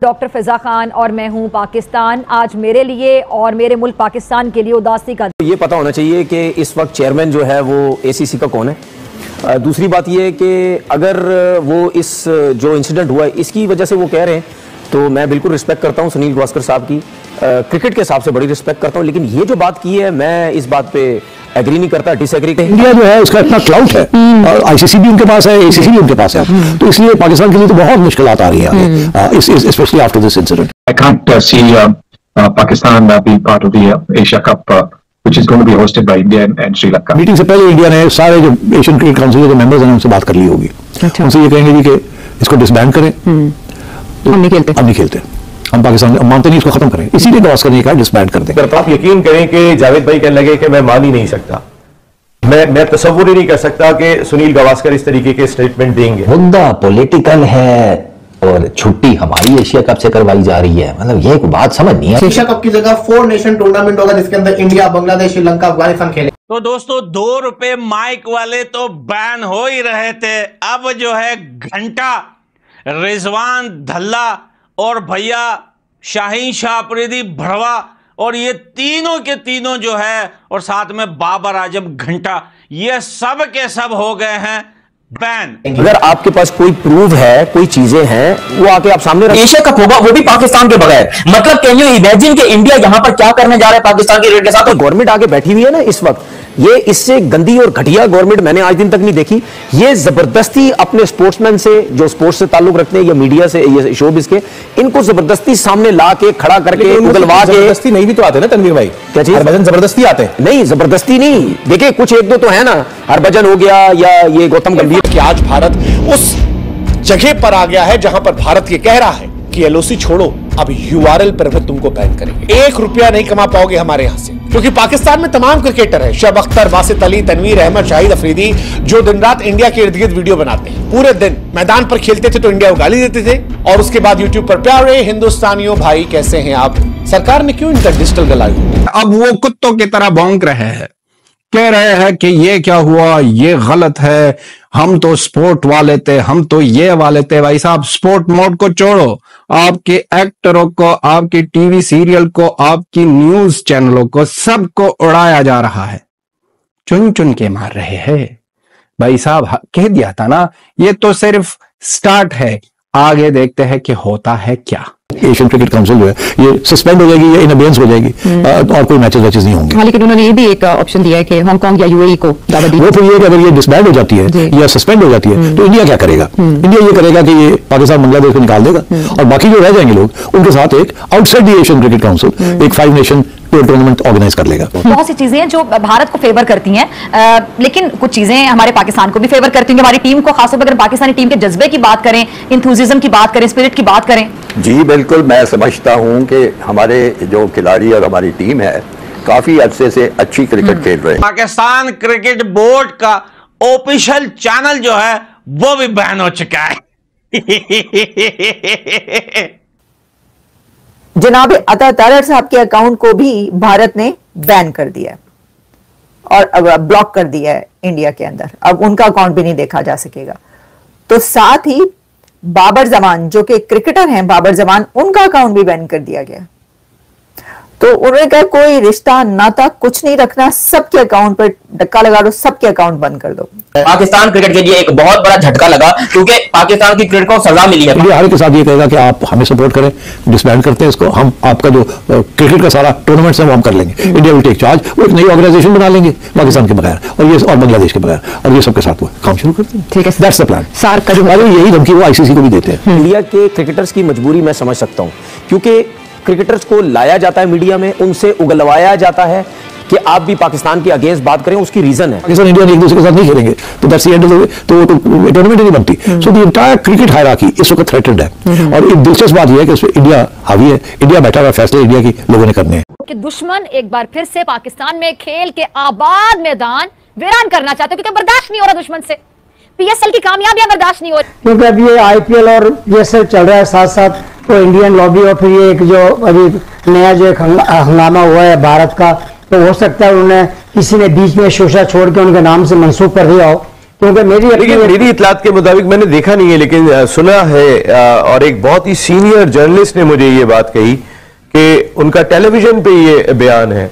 Doctor फिजा खान और मैं हूं पाकिस्तान। आज मेरे लिए और मेरे मुल्क पाकिस्तान के लिए उदासी का ये पता होना चाहिए कि इस वक्त चेयरमैन जो है वो एसीसी का कौन है। दूसरी बात ये है कि अगर वो इस जो इंसिडेंट हुआ है इसकी वजह से वो कह रहे हैं तो मैं बिल्कुल रिस्पेक्ट करता हूं सुनील गावस्कर साहब की, क्रिकेट के हिसाब से बड़ी रिस्पेक्ट करता हूं, लेकिन ये जो बात की है मैं इस बात पे एग्री नहीं करता, डिसएग्री। इंडिया जो है उसका इतना क्लाउट है और आईसीसी भी उनके पास है, एसीसी भी उनके पास है, तो इसलिए पाकिस्तान के लिए तो बहुत मुश्किलात आ रही है specially after this incident. I can't see Pakistan being part of the Asia Cup, which is going to be hosted by India and Sri Lanka. Meeting से पहले इंडिया ने सारे जो एशियन क्रिकेट काउंसिल के मेंबर्स हैं उनसे बात कर ली होगी। उनसे ये कहेंगे कि इसको डिसबैंड करें, तो हम नहीं खेलते, हम पाकिस्तान मानते नहीं, इसको खत्म करें। इसीलिए गावस्कर ने कहा डिसबैंड कर दें। अगर आप यकीन करें कि जावेद भाई कहने लगे कि मैं मान ही नहीं सकता, मैं तसव्वुर ही नहीं कर सकता कि सुनील गावस्कर इस तरीके के स्टेटमेंट देंगे। मुद्दा पॉलिटिकल है और छुट्टी हमारी एशिया कप से करवाई जा रही है, मतलब ये कोई बात समझ नहीं है। एशिया कप की जगह 4 नेशन टूर्नामेंट होगा जिसके अंदर इंडिया, बांग्लादेश, श्रीलंका, अफगानिस्तान खेले। तो दोस्तों 2 रुपए माइक वाले तो बैन हो ही रहे थे, अब जो है घंटा रिजवान धल्ला और भैया शाहीन शाह अफरीदी भड़वा और ये तीनों के तीनों जो है और साथ में बाबर आजम घंटा, ये सब के सब हो गए हैं बैन। अगर आपके पास कोई प्रूफ है, कोई चीजें हैं, वो आके आप सामने रखें। एशिया कप होगा वो भी पाकिस्तान के बगैर, मतलब कैन यू इमेजिन कि इंडिया यहां पर क्या करने जा रहा है पाकिस्तान के क्रिकेट के साथ। तो गवर्नमेंट आगे बैठी हुई है ना इस वक्त, ये इससे गंदी और घटिया गवर्नमेंट मैंने आज दिन तक नहीं देखी। ये जबरदस्ती अपने स्पोर्ट्समैन से जो स्पोर्ट्स से ताल्लुक रखते हैं या मीडिया से, ये शोबिस के, इनको जबरदस्ती सामने ला के खड़ा करके उगलवा के। जबरदस्ती नहीं भी तो आते ना तनवीर भाई, क्या चीज? हरभजन जबरदस्ती आते हैं। नहीं, जबरदस्ती नहीं, देखिए कुछ एक दो तो है ना, हरभजन हो गया या ये गौतम गंभीर। कि आज भारत उस जगह पर आ गया है जहां पर भारत ये कह रहा है कि एलओसी छोड़ो, अब यूआरएल पर भी तुमको बैन करेंगे। 1 रुपया नहीं कमा पाओगे हमारे यहां से, क्योंकि पाकिस्तान में तमाम क्रिकेटर हैं, शब अख्तर, बासित अली, तनवीर अहमद, शाहिद अफरीदी, जो दिन रात इंडिया के इर्द गिर्द वीडियो बनाते हैं। पूरे दिन मैदान पर खेलते थे तो इंडिया को गाली देते थे और उसके बाद यूट्यूब पर प्यारे हिंदुस्तानियों भाई कैसे हैं आप, सरकार ने क्यों इनका डिजिटल गला। अब वो कुत्तों की तरह भौंक रहे हैं, कह रहे हैं कि ये क्या हुआ, ये गलत है, हम तो स्पोर्ट वाले थे, हम तो ये वाले थे। भाई साहब स्पोर्ट मोड को छोड़ो, आपके एक्टरों को, आपकी टीवी सीरियल को, आपकी न्यूज चैनलों को, सबको उड़ाया जा रहा है, चुन चुन के मार रहे हैं। भाई साहब कह दिया था ना, ये तो सिर्फ स्टार्ट है, आगे देखते हैं कि होता है क्या। एशियन क्रिकेट काउंसिल जो है ये सस्पेंड हो जाएगी या इन अबेयंस हो जाएगी और कोई मैचेस नहीं होंगे। हाँ, लेकिन उन्होंने ये भी एक ऑप्शन दिया है कि हांगकांग या यूएई को दावा दी। वो फिर ये कि अगर ये डिसबैंड हो जाती है या सस्पेंड हो जाती है तो इंडिया क्या करेगा? इंडिया ये करेगा कि ये पाकिस्तान बांग्लादेश को निकाल देगा और बाकी जो रह जाएंगे लोग उनके साथ एक outside the Asian cricket council एक 5 नेशन टूर्नामेंट ऑर्गेनाइज कर लेगा। बहुत सी चीजें हैं जो भारत को फेवर करती हैं, लेकिन कुछ चीजें हमारे पाकिस्तान को भी फेवर करती हैं। हमारी टीम को, खासतौर पर अगर पाकिस्तानी टीम के जज्बे की बात करें, इंथुजिज्म की बात करें, स्पिरिट की बात करें। जी बिल्कुल, मैं समझता हूं कि हमारे जो खिलाड़ी और हमारी टीम है काफी अर्से से अच्छी क्रिकेट खेल रहे हैं। पाकिस्तान क्रिकेट बोर्ड का ऑफिशियल चैनल जो है वो भी बैन हो चुका है। जनाब अता तारड़ साहब के अकाउंट को भी भारत ने बैन कर दिया और अब ब्लॉक कर दिया है इंडिया के अंदर, अब उनका अकाउंट भी नहीं देखा जा सकेगा। तो साथ ही बाबर जमान जो कि क्रिकेटर हैं, बाबर जमान, उनका अकाउंट भी बैन कर दिया गया। तो उन्होंने कहा कोई रिश्ता नाता कुछ नहीं रखना, सबके अकाउंट पर धक्का लगा दो, सबके अकाउंट बंद कर दो। पाकिस्तान क्रिकेट के लिए एक बहुत बड़ा झटका लगा क्योंकि पाकिस्तान की क्रिकेट को सजा मिली है। इंडिया हर के साथ ये कहेगा कि आप हमें सपोर्ट करें, डिसबैंड करते हैं इसको, हम आपका जो क्रिकेट का सारा टूर्नामेंट है वो हम कर लेंगे। इंडिया विल टेक चार्ज, वो एक नई ऑर्गेनाइजेशन बना लेंगे पाकिस्तान के बगैर और बांग्लादेश के बगैर, और ये सबके साथ वो काम शुरू करते हैं। ठीक है, दैट्स द प्लान। सार का जो यही धमकी वो आईसीसी को भी देते हैं। इंडिया के क्रिकेटर्स की मजबूरी मैं समझ सकता हूं, क्योंकि क्रिकेटर्स को लाया जाता है मीडिया में, उनसे उगलवाया जाता है कि आप भी पाकिस्तान के अगेंस्ट बात करें, उसकी रीजन है पाकिस्तान इंडिया एक दूसरे के साथ नहीं खेलेंगे तो that's the end of the way, तो टूर्नामेंट नहीं बनती। So the entire cricket hierarchy इस वक्त थ्रेटेंड है और एक दिलचस्प बात यह है कि इसमें इंडिया हावी है, इंडिया बैठा हुआ, फैसले इंडिया की लोगों ने करने हैं। कि दुश्मन एक बार फिर से पाकिस्तान में खेल के आबाद मैदान वीरान करना चाहते हैं, क्योंकि बर्दाश्त नहीं हो रहा दुश्मन से, पीएसएल की कामयाबियां बर्दाश्त नहीं हो रही, क्योंकि अब ये आईपीएल और ये सब चल रहा है साथ साथ, तो इंडियन लॉबी और फिर ये एक जो अभी नया जो एक हंगामा हुआ है भारत का, तो हो सकता है उन्होंने किसी ने बीच में शोशा छोड़ के उनके नाम से मंसूब कर दिया हो क्योंकि मेरी इतलात के मुताबिक मैंने देखा नहीं है, लेकिन सुना है और एक बहुत ही सीनियर जर्नलिस्ट ने मुझे ये बात कही कि उनका टेलीविजन पे ये बयान है।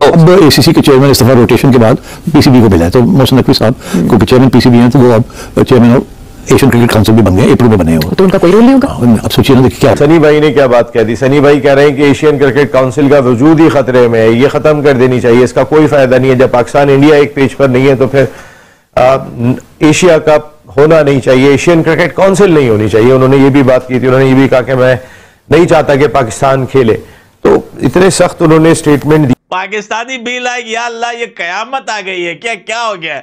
अब एसीसी के चेयरमैन इस्तीफा रोटेशन के बाद पीसीबी को मिला है, तो मोहसिन नकवी साहब क्योंकि चेयरमैन पीसीबी हैं तो वो अब chairman of Asian cricket council भी बन गए, अप्रूव में बने हैं, तो उनका कोई रोल नहीं होगा। अब सोचिए ना, देखिए क्या सनी भाई ने क्या बात कह दी। सनी भाई कह रहे हैं कि एशियन क्रिकेट काउंसिल का वजूद ही खतरे में है, ये खत्म कर देनी चाहिए, इसका कोई फायदा नहीं है। जब पाकिस्तान इंडिया एक पेज पर नहीं है तो फिर एशिया कप होना नहीं चाहिए, एशियन क्रिकेट काउंसिल नहीं होनी चाहिए। उन्होंने ये भी बात की थी, उन्होंने ये भी कहा कि मैं नहीं चाहता कि पाकिस्तान खेले, तो इतने सख्त उन्होंने स्टेटमेंट दी। पाकिस्तानी भी लाइक या अल्लाह ये कयामत आ गई है क्या, क्या हो गया?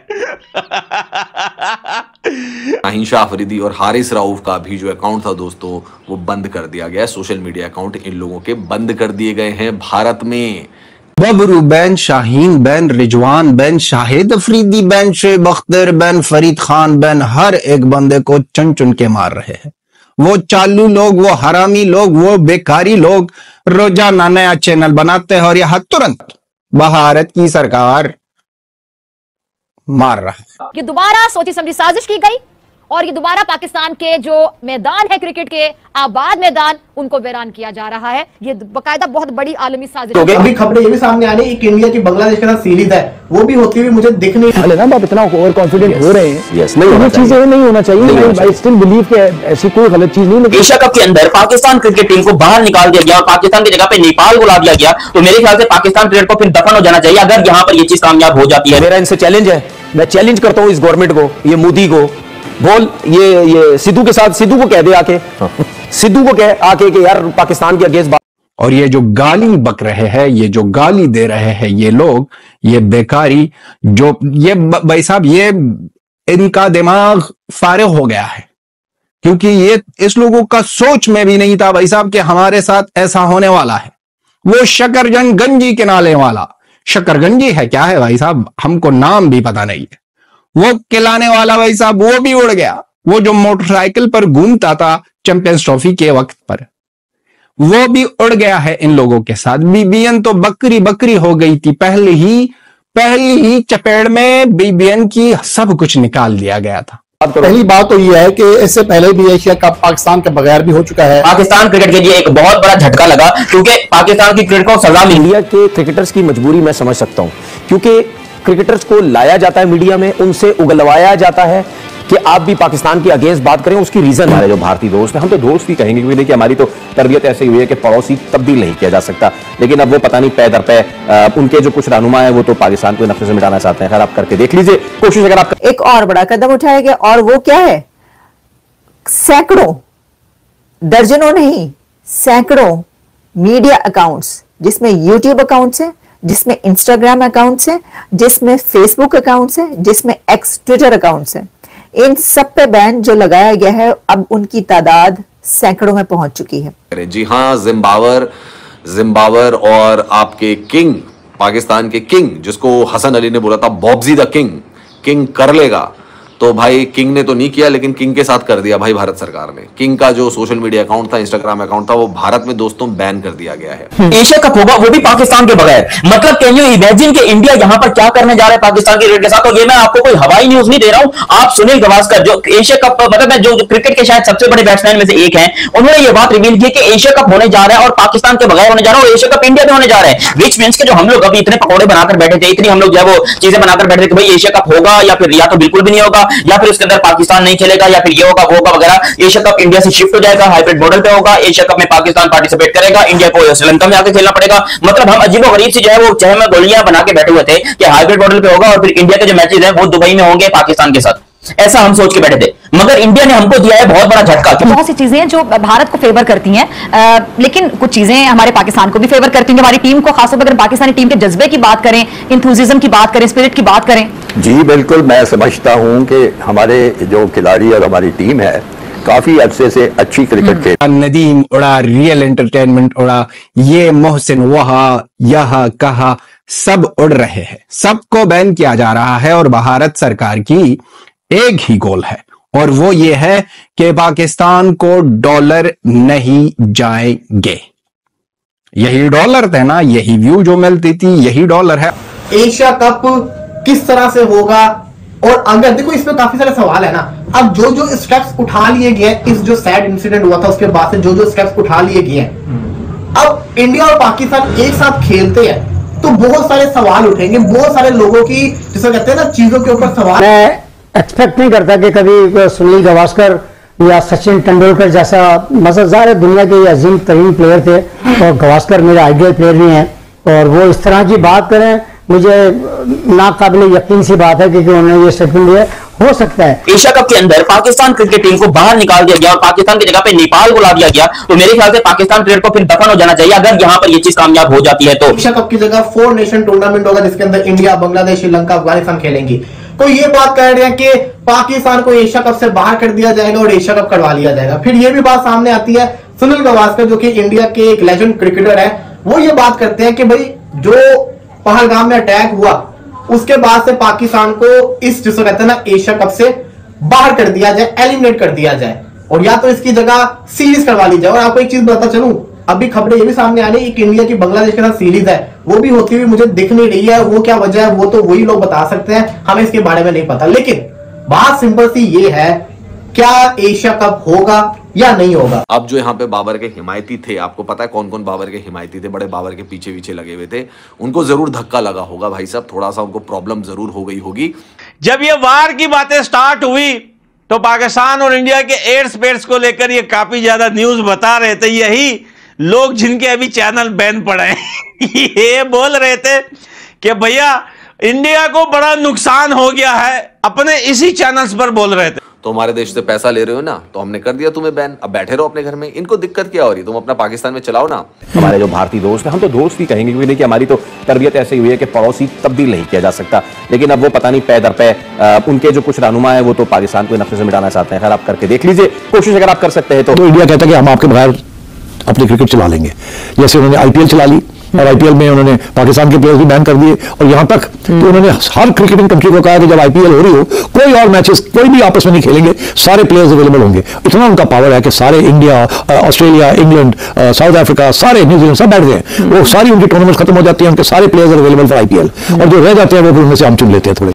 शाहीन शाह अफरीदी और हारिस रऊफ का भी जो अकाउंट था दोस्तों वो बंद कर दिया गया है। सोशल मीडिया अकाउंट इन लोगों के बंद कर दिए गए हैं भारत में। बबरू ban, Shaheen ban, Rizwan ban, Shahid Afridi ban, Shoaib Akhtar ban, Farid Khan ban, हर एक बंदे को चुन चुन के मार रहे हैं। वो चालू लोग, वो हरामी लोग, वो बेकारी लोग रोजाना नया चैनल बनाते हैं और यह तुरंत भारत की सरकार मार रहा है। ये दोबारा सोची समझी साजिश की गई और ये दोबारा पाकिस्तान के जो मैदान है क्रिकेट के आबाद मैदान उनको वीरान किया जा रहा है। ये बकायदा बहुत बड़ी आलमी साजिश है। अभी खबरें ये भी सामने आ रही है कि इंडिया की बांग्लादेश के साथ सीरीज है, वो भी होती हुई मुझे दिख नहीं है ना। आप इतना ओवर कॉन्फिडेंट हो रहे हैं, ये चीजें नहीं होना चाहिए। आई स्टिल बिलीव कि ऐसी कोई गलत चीज नहीं। एशिया कप के अंदर पाकिस्तान क्रिकेट टीम को बाहर निकाल दिया गया और पाकिस्तान की जगह पे नेपाल बुला दिया गया, तो मेरे ख्याल से पाकिस्तान क्रिकेट को फिर दफन हो जाना चाहिए अगर यहाँ पर ये चीज कामयाब हो जाती है। मेरा इनसे चैलेंज है, मैं चैलेंज करता हूँ इस गवर्नमेंट को, ये मोदी को, बोल ये सिद्धू के साथ, सिद्धू को कह दे आके, सिद्धू को कह आके कि यार पाकिस्तान के अगेंस्ट बात। और ये जो गाली बक रहे हैं, ये जो गाली दे रहे हैं ये लोग, ये बेकारी, जो ये भाई साहब, ये इनका दिमाग फारिग हो गया है, क्योंकि ये इस लोगों का सोच में भी नहीं था भाई साहब कि हमारे साथ ऐसा होने वाला है। वो शकरगंजी के नाले वाला, शकरगंजी है क्या है भाई साहब, हमको नाम भी पता नहीं है। वो खिलाने वाला भाई साहब वो भी उड़ गया, वो जो मोटरसाइकिल पर घूमता था चैंपियंस ट्रॉफी के वक्त पर, वो भी उड़ गया है इन लोगों के साथ। बीबीएन तो बकरी बकरी हो गई थी, पहले ही चपेड़ में बीबीएन की सब कुछ निकाल दिया गया था। पहली बात तो यह है कि इससे पहले भी एशिया कप पाकिस्तान के बगैर भी हो चुका है। पाकिस्तान क्रिकेट के लिए एक बहुत बड़ा झटका लगा, क्योंकि पाकिस्तान की क्रिकेट को सजा मिली। इंडिया के क्रिकेटर्स की मजबूरी मैं समझ सकता हूं, क्योंकि क्रिकेटर्स को लाया जाता है मीडिया में, उनसे उगलवाया जाता है कि आप भी पाकिस्तान के अगेंस्ट बात करें। उसकी रीजन हमारे जो भारतीय दोस्त हैं, हम तो दोस्त ही कहेंगे, क्योंकि देखिए हमारी तो तरबियत ऐसी हुई है कि पड़ोसी तब्दील नहीं किया जा सकता, लेकिन अब वो पता नहीं पै दर पे उनके जो कुछ रहनुमा है वो तो पाकिस्तान को नक्शे से मिटाना चाहते हैं। खैर आप करके देख लीजिए कोशिश, अगर आप एक और बड़ा कदम उठाया गया, और वो क्या है, सैकड़ों, दर्जनों नहीं, सैकड़ों मीडिया अकाउंट्स, जिसमें यूट्यूब अकाउंट्स है, जिसमें इंस्टाग्राम अकाउंट्स है, जिसमें फेसबुक अकाउंट्स है, जिसमें एक्स ट्विटर अकाउंट्स है, इन सब पे बैन जो लगाया गया है, अब उनकी तादाद सैकड़ों में पहुंच चुकी है। जी हाँ, जिम्बाबर और आपके किंग, पाकिस्तान के किंग, जिसको हसन अली ने बोला था बॉब्जी द किंग कर लेगा, तो भाई किंग ने तो नहीं किया, लेकिन किंग के साथ कर दिया भाई भारत सरकार ने। किंग का जो सोशल मीडिया अकाउंट था, इंस्टाग्राम अकाउंट था, वो भारत में दोस्तों बैन कर दिया गया है। एशिया कप होगा वो भी पाकिस्तान के बगैर, मतलब कैन यू इमेजिन कि इंडिया यहां पर क्या करने जा रहा है पाकिस्तान की क्रिकेट के साथ। और ये मैं आपको कोई हवाई न्यूज नहीं दे रहा हूं, आप सुनील गावस्कर जो एशिया कप, मतलब मैं जो क्रिकेट के शायद सबसे बड़े बैट्समैन में से एक हैं, उन्होंने ये बात रिवील की कि एशिया कप होने जा रहा है और पाकिस्तान के बगैर होने जा रहा है, और एशिया कप इंडिया में होने जा रहा है। विच मींस के जो हम लोग अभी इतने पकौड़े बनाकर बैठे थे, इतनी हम लोग जो है वो चीजें बनाकर बैठे थे कि भाई एशिया कप होगा या फिर या तो बिल्कुल भी नहीं होगा, या फिर उसके अंदर पाकिस्तान नहीं खेलेगा, या फिर ये होगा वो होगा वगैरह। एशिया कप इंडिया से शिफ्ट हो जाएगा, हाइब्रिड मॉडल पे होगा, एशिया कप में पाकिस्तान पार्टिसिपेट करेगा, इंडिया को श्रीलंका में आके खेलना पड़ेगा। मतलब हम अजीबोगरीब सी जो है वो चाहे में गोलियां बना के बैठे हुए थे कि हाइब्रिड मॉडल पे होगा और फिर इंडिया के जो मैचेस हैं वो दुबई में होंगे पाकिस्तान के साथ, ऐसा हम सोच के बैठे थे। मगर इंडिया ने हमको दिया है बहुत बड़ा झटका। बहुत सी चीजें जो भारत को फेवर करती हैं, लेकिन कुछ चीजें हमारे पाकिस्तान को भी फेवर करती हैं। हमारी टीम को, खासतौर पर अगर पाकिस्तानी टीम के जज्बे की बात करें, इंथुजिज्म की बात करें, स्पिरिट की बात करें। जी बिल्कुल, मैं समझता हूं कि हमारे जो खिलाड़ी और हमारी टीम है काफी अरसे से अच्छी क्रिकेट खेल। नदीम उड़ा, रियल एंटरटेनमेंट उड़ा, ये मोहसिन वहा यह कहा, सब उड़ रहे हैं, सबको बैन किया जा रहा है। और भारत सरकार की एक ही गोल है, और वो ये है कि पाकिस्तान को डॉलर नहीं जाएंगे। यही डॉलर थे ना, यही व्यू जो मिलती थी, यही डॉलर है। एशिया कप किस तरह से होगा, और अगर देखो इसमें काफी सारे सवाल है ना। अब जो जो स्टेप्स उठा लिए गए इस जो सैड इंसिडेंट हुआ था उसके बाद से जो जो स्टेप्स उठा लिए गए हैं, अब इंडिया और पाकिस्तान एक साथ खेलते हैं तो बहुत सारे सवाल उठेंगे, बहुत सारे लोगों की जिसे कहते हैं ना चीजों के ऊपर सवाल। मैं एक्सपेक्ट नहीं करता कि कभी सुनील गावस्कर या सचिन तेंदुलकर जैसा मज़ेदार दुनिया के अजीम तरीन प्लेयर थे, और गावस्कर मेरे आइडियल प्लेयर भी हैं, और वो इस तरह की बात करें, मुझे नाकाबिल यकीन सी बात है क्योंकि उन्होंने ये स्टेटमेंट दिया। हो सकता है एशिया कप के अंदर पाकिस्तान क्रिकेट टीम को बाहर निकाल दिया गया और पाकिस्तान की जगह पे नेपाल को ला दिया गया, तो मेरे ख्याल से पाकिस्तान क्रिकेट को फिर दफन हो जाना चाहिए अगर यहां पर ये चीज कामयाब हो जाती है। तो एशिया कप की जगह 4 नेशन टूर्नामेंट होगा जिसके अंदर इंडिया, बांग्लादेश, श्रीलंका, अफगानिस्तान खेलेंगी। तो ये बात कह रहे हैं कि पाकिस्तान को एशिया कप से बाहर कर दिया जाएगा और एशिया कप करवा लिया जाएगा। फिर ये भी बात सामने आती है, सुनील गावस्कर जो कि इंडिया के एक लेजेंड क्रिकेटर है, वो ये बात करते हैं कि भाई जो पहलगाम में अटैक हुआ उसके बाद से पाकिस्तान को इस जिसे कहते हैं ना एशिया कप से बाहर कर दिया जाए, एलिमिनेट कर दिया जाए, और या तो इसकी जगह सीरीज करवा ली जाए। और आपको एक चीज बताता चलूं, अभी खबरें ये भी सामने आ रही है कि इंडिया की बांग्लादेश के साथ सीरीज है, वो भी होती हुई मुझे दिख नहीं रही है। वो क्या वजह है वो तो वही लोग बता सकते हैं, हमें इसके बारे में नहीं पता। लेकिन बात सिंपल सी ये है, क्या एशिया कप होगा या नहीं होगा। अब जो यहाँ पे बाबर के हिमायती थे, आपको पता है कौन कौन बाबर के हिमायती थे, बड़े बाबर के पीछे पीछे लगे हुए थे, उनको जरूर धक्का लगा होगा भाई साहब, थोड़ा सा उनको प्रॉब्लम जरूर हो गई होगी। जब ये वार की बातें स्टार्ट हुई तो पाकिस्तान और इंडिया के एयर स्पेस को लेकर ये काफी ज्यादा न्यूज बता रहे थे, यही लोग जिनके अभी चैनल बैन पड़े हैं ये बोल रहे थे कि भैया इंडिया को बड़ा नुकसान हो गया है, अपने इसी चैनल्स पर बोल रहे थे। तो हमारे देश से पैसा ले रहे हो ना, तो हमने कर दिया तुम्हें बैन, अब बैठे रहो अपने घर में, इनको दिक्कत क्या हो रही, तुम अपना पाकिस्तान में चलाओ ना। हमारे जो भारतीय दोस्त हैं, हम तो दोस्त ही कहेंगे क्योंकि देखिए हमारी तो तरबियत ऐसी हुई है कि पड़ोसी तब्दील नहीं किया जा सकता, लेकिन अब वो पता नहीं पै दर पै उनके जो कुछ रहनुमा है वो तो पाकिस्तान को नफ्से से मिटाना चाहते हैं। खैर आप करके देख लीजिए कोशिश, अगर आप कर सकते हैं तो। इंडिया कहता है कि हम आपके बगैर अपनी क्रिकेट चला लेंगे, जैसे उन्होंने आईपीएल चला ली और आईपीएल में उन्होंने पाकिस्तान के प्लेयर्स भी बैन कर दिए, और यहां तक कि उन्होंने हर क्रिकेटिंग कंट्री को कहा कि जब आईपीएल हो रही हो कोई और मैचेस कोई भी आपस में नहीं खेलेंगे, सारे प्लेयर्स अवेलेबल होंगे। इतना उनका पावर है कि सारे India, Australia, England, south Africa, सारे न्यूजीलैंड सब बैठ गए, वो सारी उनकी टूर्नामेंट खत्म हो जाती है, उनके सारे प्लेयर्स अवेलेबल फॉर आईपीएल, और जो रह जाते हैं वो फिर उनमें से हम चुन लेते हैं थोड़े।